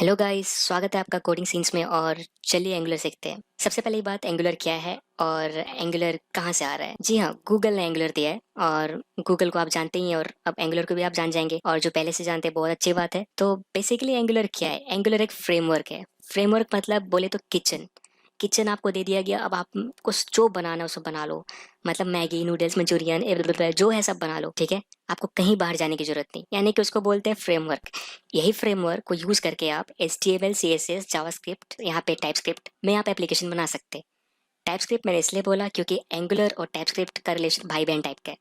Hello guys, स्वागत है आपका कोडिंग सीन्स में। और चलिए एंगुलर सीखते हैं। सबसे पहली बात, एंगुलर क्या है और एंगुलर कहाँ से आ रहा है। जी हाँ, गूगल ने एंगुलर दिया है और गूगल को आप जानते ही हैं, और अब एंगुलर को भी आप जान जाएंगे, और जो पहले से जानते हैं बहुत अच्छी बात है। तो बेसिकली एंगुलर क्या है? एंगुलर एक फ्रेमवर्क है। फ्रेमवर्क मतलब बोले तो किचन। किचन आपको दे दिया गया, अब आपको जो बनाना है उसको बना लो। मतलब मैगी, नूडल्स, मंचूरियन, जो है सब बना लो, ठीक है। आपको कहीं बाहर जाने की जरूरत नहीं, यानी कि उसको बोलते हैं फ्रेमवर्क। यही फ्रेमवर्क को यूज करके आप HTML, CSS, जावास्क्रिप्ट, यहाँ पे टाइपस्क्रिप्ट में आप एप्लीकेशन बना सकते हैं। टाइपस्क्रिप्ट मैंने इसलिए बोला क्योंकि एंगुलर और टाइपस्क्रिप्ट का रिलेशन भाई बहन टाइप का है।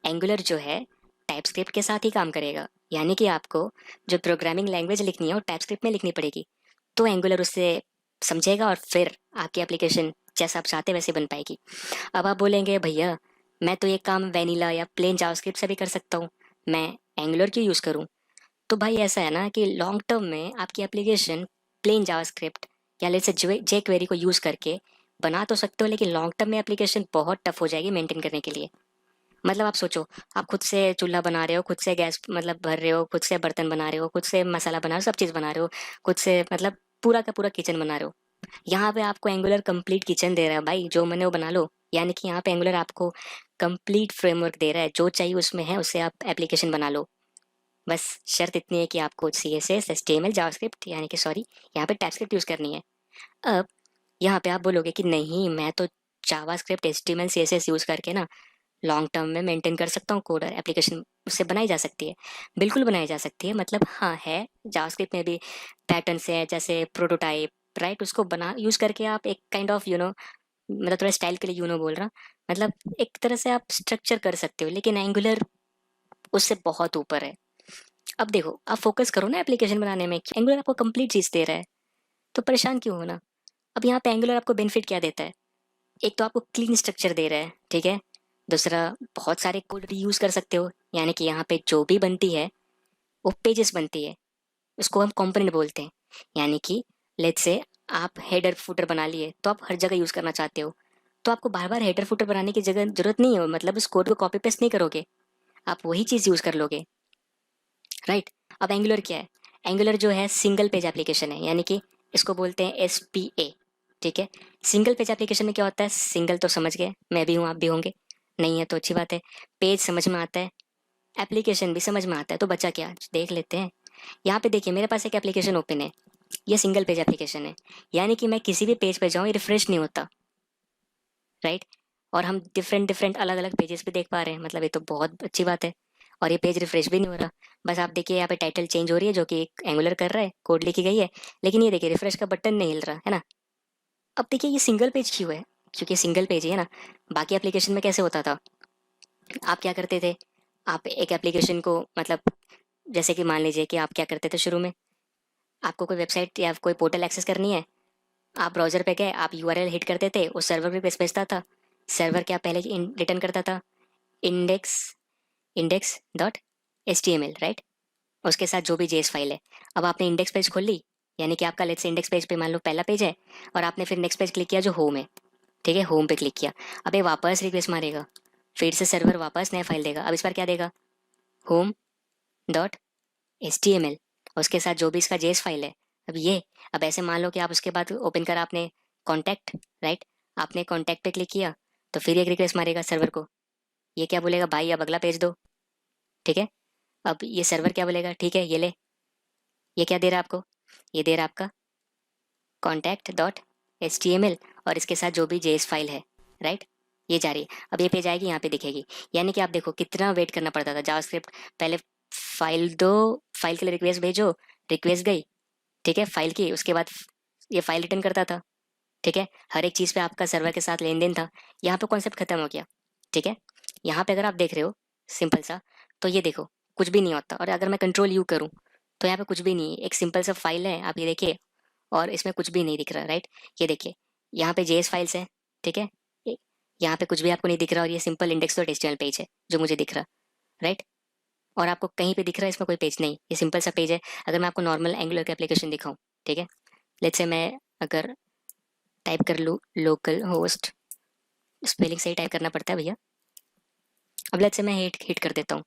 एंगुलर जो है टाइपस्क्रिप्ट के साथ ही काम करेगा, यानी कि आपको जो प्रोग्रामिंग लैंग्वेज लिखनी है वो टाइपस्क्रिप्ट में लिखनी पड़ेगी, तो एंगुलर उससे समझेगा और फिर आपकी एप्लीकेशन जैसा आप चाहते वैसे बन पाएगी। अब आप बोलेंगे भैया, मैं तो ये काम वेनिला या प्लेन जावास्क्रिप्ट से भी कर सकता हूँ, मैं एंगुलर क्यों यूज़ करूँ? तो भाई ऐसा है ना कि लॉन्ग टर्म में आपकी एप्लीकेशन प्लेन जावास्क्रिप्ट या लेट्स से जे क्वेरी को यूज करके बना तो सकते हो, लेकिन लॉन्ग टर्म में एप्लीकेशन बहुत टफ हो जाएगी मेंटेन करने के लिए। मतलब आप सोचो, आप खुद से चूल्हा बना रहे हो, खुद से गैस मतलब भर रहे हो, खुद से बर्तन बना रहे हो, खुद से मसाला बना रहे हो, सब चीज़ बना रहे हो, खुद से मतलब पूरा का पूरा किचन बना रहे हो। यहाँ पे आपको एंगुलर कंप्लीट किचन दे रहा है भाई, जो मैंने वो बना लो। यानी कि यहाँ पे एंगुलर आपको कंप्लीट फ्रेमवर्क दे रहा है, जो चाहिए उसमें है, उससे आप एप्लीकेशन बना लो। बस शर्त इतनी है कि आपको CSS, HTML, जावास्क्रिप्ट यानी कि सॉरी, यहाँ पे टाइपस्क्रिप्ट यूज़ करनी है। अब यहाँ पे आप बोलोगे कि नहीं, मैं तो जावास्क्रिप्ट, HTML, CSS यूज़ करके ना लॉन्ग टर्म में मेंटेन कर सकता हूँ कोड, एप्लीकेशन उससे बनाई जा सकती है। बिल्कुल बनाई जा सकती है, मतलब हाँ है। जावास्क्रिप्ट में भी पैटर्न्स है, जैसे प्रोटोटाइप, राइट, उसको बना यूज़ करके आप एक काइंड ऑफ मतलब थोड़ा स्टाइल के लिए बोल रहा, मतलब एक तरह से आप स्ट्रक्चर कर सकते हो, लेकिन एंगुलर उससे बहुत ऊपर है। अब देखो, आप फोकस करो ना एप्लीकेशन बनाने में, एंगुलर आपको कंप्लीट चीज दे रहा है, तो परेशान क्यों होना। अब यहाँ पे एंगुलर आपको बेनिफिट क्या देता है? एक तो आपको क्लीन स्ट्रक्चर दे रहा है, ठीक है। दूसरा, बहुत सारे कोड रीयूज कर सकते हो, यानी कि यहाँ पे जो भी बनती है वो पेजेस बनती है, उसको हम कंपोनेंट बोलते हैं। यानी कि लेट्स से आप हेडर फुटर बना लिए, तो आप हर जगह यूज करना चाहते हो, तो आपको बार बार हेडर फुटर बनाने की जगह जरूरत नहीं है, मतलब उस कोड को कॉपी पेस्ट नहीं करोगे, आप वही चीज यूज कर लोगे, राइट। अब एंगुलर क्या है? एंगुलर जो है सिंगल पेज एप्लीकेशन है, यानी कि इसको बोलते हैं SPA, ठीक है। सिंगल पेज एप्लीकेशन में क्या होता है? सिंगल तो समझ गए, मैं भी हूँ, आप भी होंगे। नहीं है तो अच्छी बात है। पेज समझ में आता है, एप्लीकेशन भी समझ में आता है, तो बचा क्या, देख लेते हैं। यहाँ पे देखिए, मेरे पास एक एप्लीकेशन ओपन है, ये सिंगल पेज एप्लीकेशन है, यानी कि मैं किसी भी पेज पे जाऊँ ये रिफ्रेश नहीं होता, राइट। और हम डिफरेंट डिफरेंट अलग अलग पेजेस पे देख पा रहे हैं, मतलब ये तो बहुत अच्छी बात है। और ये पेज रिफ्रेश भी नहीं हो रहा। बस आप देखिए, यहाँ पे टाइटल चेंज हो रही है, जो कि एक एंगुलर कर रहा है, कोड लिखी गई है, लेकिन ये देखिए रिफ्रेश का बटन नहीं हिल रहा है ना। अब देखिए, ये सिंगल पेज क्यों है? क्योंकि सिंगल पेज ही है ना। बाकी एप्लीकेशन में कैसे होता था? आप क्या करते थे? आप एक एप्लीकेशन को मतलब, जैसे कि मान लीजिए कि आप क्या करते थे शुरू में, आपको कोई वेबसाइट या कोई पोर्टल एक्सेस करनी है, आप ब्राउजर पे गए, आप URL हिट करते थे, उस सर्वर पे भेजता था। सर्वर क्या पहले रिटर्न करता था? Index index dot HTML, right. उसके साथ जो भी JS फाइल है। अब आपने इंडेक्स पेज खोल ली, यानी कि आपका लेट्स से इंडेक्स पेज पे मान लो पहला पेज है, और आपने फिर नेक्स्ट पेज क्लिक किया जो होम है, ठीक है, होम पे क्लिक किया। अब ये वापस रिक्वेस्ट मारेगा, फिर से सर्वर वापस नया फाइल देगा। अब इस बार क्या देगा? होम डॉट HTML, उसके साथ जो भी इसका JS फाइल है। अब ये, अब ऐसे मान लो कि आप उसके बाद ओपन करा आपने कॉन्टैक्ट, राइट, आपने कॉन्टैक्ट पे क्लिक किया, तो फिर एक रिक्वेस्ट मारेगा सर्वर को। ये क्या बोलेगा? भाई अब अगला पेज दो, ठीक है। अब ये सर्वर क्या बोलेगा? ठीक है, ये ले। ये क्या दे रहा है आपको? ये दे रहा है आपका कॉन्टैक्ट डॉट HTML, और इसके साथ जो भी JS फाइल है, राइट। ये जा रही है, अब ये पेज आएगी, यहाँ पे दिखेगी। यानी कि आप देखो कितना वेट करना पड़ता था। जावास्क्रिप्ट पहले फाइल दो, फाइल के लिए रिक्वेस्ट भेजो, रिक्वेस्ट गई, ठीक है, फाइल की, उसके बाद ये फाइल रिटर्न करता था, ठीक है। हर एक चीज़ पे आपका सर्वर के साथ लेन देन था। यहाँ पे कॉन्सेप्ट खत्म हो गया, ठीक है। यहाँ पे अगर आप देख रहे हो सिंपल सा, तो ये देखो कुछ भी नहीं होता। और अगर मैं कंट्रोल U करूँ, तो यहाँ पे कुछ भी नहीं है, एक सिंपल सा फाइल है, आप ये देखिए, और इसमें कुछ भी नहीं दिख रहा, राइट। ये देखिए, यहाँ पे JS फाइल्स है, ठीक है। ये- यहाँ पे कुछ भी आपको नहीं दिख रहा, और ये simple index dot HTML page है जो मुझे दिख रहा, राइट। और आपको कहीं पे दिख रहा है इसमें कोई पेज नहीं, ये सिंपल सा पेज है। अगर मैं आपको नॉर्मल एंगुलर का एप्लीकेशन दिखाऊं, ठीक है, लेट्स से मैं अगर टाइप कर लूँ लोकल होस्ट, स्पेलिंग सही टाइप करना पड़ता है भैया। अब लेट्स से मैं हिट हिट कर देता हूँ,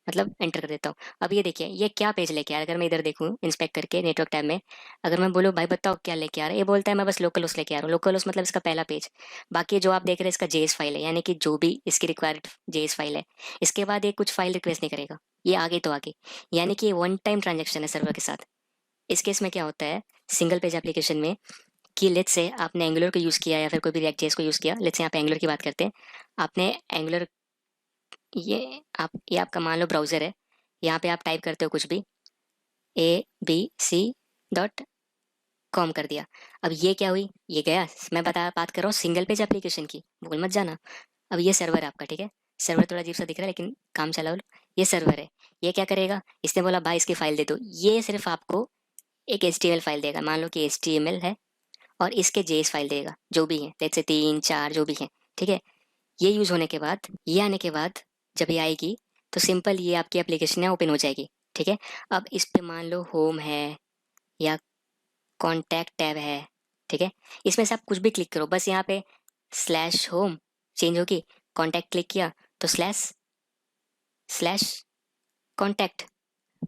मतलब एंटर कर देता हूँ। अब ये देखिए ये क्या पेज लेके आ रहा है, अगर मैं इधर देखूँ इंस्पेक्ट करके नेटवर्क टैब में, अगर मैं बोलूँ भाई बताओ क्या लेके आ रहा है, ये बोलता है मैं बस लोकल होस्ट लेके आ रहा हूँ। लोकल होस्ट मतलब इसका पहला पेज। बाकी जो आप देख रहे हैं इसका जेएस फाइल है, यानी कि जो भी इसकी रिक्वायर्ड जेएस फाइल है। इसके बाद ये कुछ फाइल रिक्वेस्ट नहीं करेगा, ये आगे तो आगे, यानी कि ये वन टाइम ट्रांजेक्शन है सर्वर के साथ। इस केस में क्या होता है सिंगल पेज एप्लीकेशन में, कि लेट्स से आपने एंगुलर को यूज़ किया या फिर कोई भी रिएक्ट जेएस को यूज़ किया। लेट्स से यहाँ पे एंगुलर की बात करते हैं। आपने एंगुलर, ये आपका मान लो ब्राउज़र है, यहाँ पे आप टाइप करते हो कुछ भी abc.com कर दिया। अब ये क्या हुई, ये गया। मैं बात कर रहा हूँ सिंगल पेज एप्लीकेशन की, भूल मत जाना। अब ये सर्वर है आपका, ठीक है। सर्वर थोड़ा अजीब सा दिख रहा है लेकिन काम चलाओ। ये सर्वर है। ये क्या करेगा, इसने बोला भाई इसकी फाइल दे दो, ये सिर्फ आपको एक एचटीएमएल फाइल देगा। मान लो कि एचटीएमएल है और इसके जेएस फाइल देगा, जो भी है, लेट्स से 3 4 जो भी है, ठीक है। ये यूज़ होने के बाद, ये आने के बाद जब ये आएगी तो सिंपल ये आपकी एप्लीकेशन है ओपन हो जाएगी, ठीक है। अब इस पे मान लो होम है या कॉन्टैक्ट टैब है, ठीक है। इसमें से आप कुछ भी क्लिक करो, बस यहाँ पे स्लैश होम चेंज होगी, कॉन्टैक्ट क्लिक किया तो स्लैश स्लैश कॉन्टैक्ट,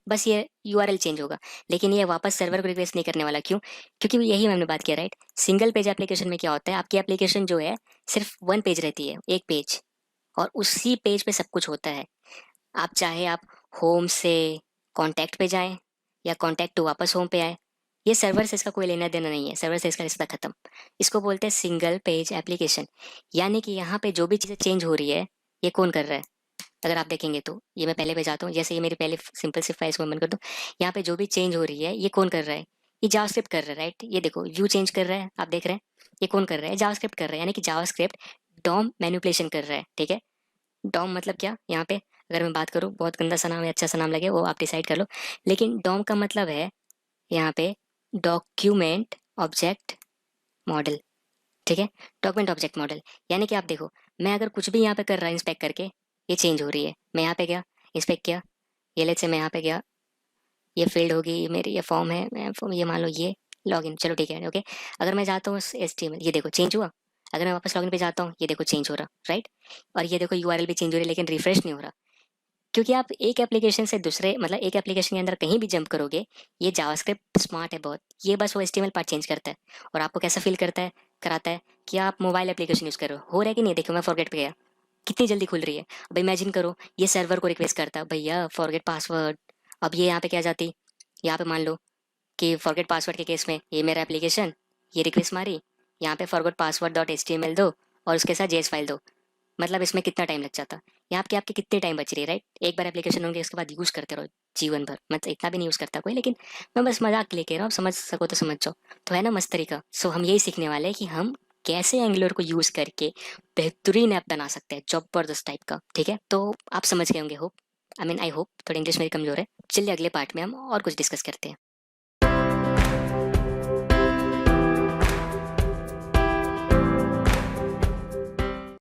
बस ये यूआरएल चेंज होगा। लेकिन ये वापस सर्वर को रिक्वेस्ट नहीं करने वाला, क्यों? क्योंकि यही हमने बात किया, राइट। सिंगल पेज एप्लीकेशन में क्या होता है, आपकी एप्लीकेशन जो है सिर्फ वन पेज रहती है, एक पेज, और उसी पेज पे सब कुछ होता है। आप चाहे आप होम से कॉन्टैक्ट पे जाएं या कॉन्टैक्ट टू वापस होम पे आए, ये सर्वर से इसका कोई लेना देना नहीं है, सर्वर से इसका रिश्ता खत्म। इसको बोलते हैं सिंगल पेज एप्लीकेशन। यानी कि यहाँ पे जो भी चीज़ें चेंज हो रही है, ये कौन कर रहा है? अगर आप देखेंगे तो ये मैं पहले पे जाता हूँ, जैसे ये मेरी पहले सिंपल सी फाइल्स को बंद कर दूँ। यहाँ पे जो भी चेंज हो रही है ये कौन कर रहा है? ये जावास्क्रिप्ट कर रहा है, राइट। ये देखो व्यू चेंज कर रहा है, आप देख रहे हैं। ये कौन कर रहा है? जावास्क्रिप्ट कर रहा है, यानी कि जावास्क्रिप्ट डॉम मैनिपुलेशन कर रहा है, ठीक है। डॉम मतलब क्या यहाँ पे, अगर मैं बात करूँ, बहुत गंदा सा नाम है, अच्छा सा नाम लगे वो आप डिसाइड कर लो। लेकिन डॉम का मतलब है यहाँ पे डॉक्यूमेंट ऑब्जेक्ट मॉडल, ठीक है। डॉक्यूमेंट ऑब्जेक्ट मॉडल, यानी कि आप देखो, मैं अगर कुछ भी यहाँ पे कर रहा हूँ इंस्पेक्ट करके, ये चेंज हो रही है। मैं यहाँ पे गया, इंस्पेक्ट किया, ये लेट से मैं यहाँ पे गया, ये फील्ड होगी, ये मेरी ये फॉर्म है, मैं फॉर्म, ये मान लो ये लॉगिन, चलो ठीक है, ओके। अगर मैं जाता हूँ एचटीएमएल, ये देखो चेंज हुआ। अगर मैं वापस लॉगिन पे जाता हूँ, ये देखो चेंज हो रहा, राइट। और ये देखो यूआरएल भी चेंज हो रही है लेकिन रिफ्रेश नहीं हो रहा, क्योंकि आप एक एप्लीकेशन से दूसरे, मतलब एक एप्लीकेशन के अंदर कहीं भी जंप करोगे, ये जावास्क्रिप्ट स्मार्ट है बहुत, ये बस वो एचटीएमएल पार्ट चेंज करता है। और आपको कैसा फील करता है, कराता है कि आप मोबाइल एप्लीकेशन यूज़ कर रहे हो रहा है कि नहीं। देखो मैं फॉरगेट पे गया, कितनी जल्दी खुल रही है। अब इमेजिन करो ये सर्वर को रिक्वेस्ट करता है, भैया फॉरगेट पासवर्ड। अब ये यहाँ पे क्या जाती, यहाँ पे मान लो कि फॉरगेट पासवर्ड के केस में ये मेरा एप्लीकेशन, ये रिक्वेस्ट मारी, यहाँ पे फॉरगेट पासवर्ड डॉट एचटीएमएल दो और उसके साथ जेएस फाइल दो। मतलब इसमें कितना टाइम लग जाता, यहाँ आपके आपके कितने टाइम बच रही है, राइट। एक बार एप्लीकेशन होंगे उसके बाद यूज़ करते रहो जीवन भर, मतलब इतना भी नहीं यूज़ करता कोई, लेकिन मैं बस मजाक के लिए कह रहा हूँ, समझ सको तो समझ जाओ। तो है ना मस्त तरीका। सो हम यही सीखने वाले हैं कि हम कैसे एंगुलर को यूज़ करके बेहतरीन ऐप बना सकते हैं, जबरदस्त टाइप का, ठीक है। तो आप समझ गए होंगे, होप, आई होप। थोड़ी इंग्लिश मेरी कमजोर है। चलिए अगले पार्ट में हम और कुछ डिस्कस करते हैं।